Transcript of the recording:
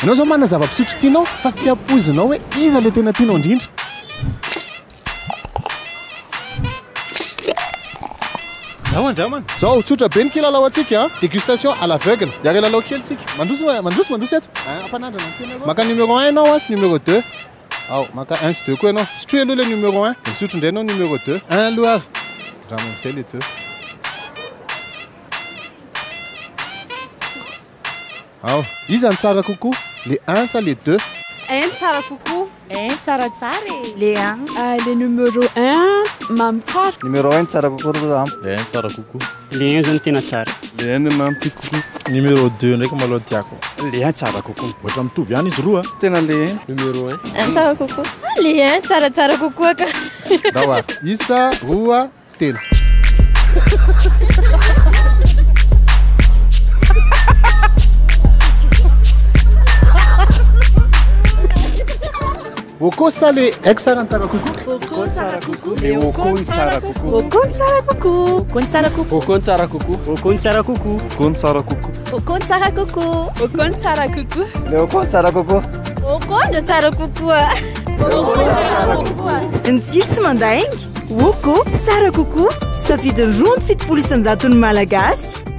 Anao zao manana zava-pisotro tianao fa tsy ampoizinao hoe iza le tena tianao indrindra. Dramana. Zao tsotra be ny kilalao antsika dégustation à l'aveugle. Diary lalao kely tsika. Mandroso eto. Ampanandrana ny tena. Maka numéro 1 ianao sy numéro 2. Ao, maka 1 sy 2 koa ianao. Sotroy aloha le numéro 1, dia misotro indray ianao numéro 2. 1 aloha ary. Dramana zay le 2. Ao, iza ny tsara kokoa? Le 1 sa le 2? 1 tsara kokoa. 1 tsaratsara e. Le 1. Le numéro 1 mamy tsara. Numéro 1 tsara kokoa ro Le 1 tsara kokoa. Le 1 zany tena tsara. Le 1 mamy kokoa. Numéro 2 ndraiky malôha tiako. Le 1 tsara kokoa. Ohatra mitovy ihany izy roa. Tena le 1. Numéro 1. 1 tsara kokoa. Le 1 tsaratsara kokoa ka. Dawa. Isa, roa, telo. Woko sa le eksara tsara kokoa. Woko tsara kokoa. Le woko tsara kokoa. Woko tsara kokoa. Woko tsara kokoa. Woko tsara kokoa. Woko tsara kokoa. Woko tsara kokoa. Woko tsara kokoa. Woko tsara kokoa. Le woko tsara kokoa. Woko tsara kokoa. Woko tsara kokoa. Ny tsiro tsy mandaingy. Woko tsara kokoa. Safidin'ny roa ny fitopolo isan-jaton'ny malagasy.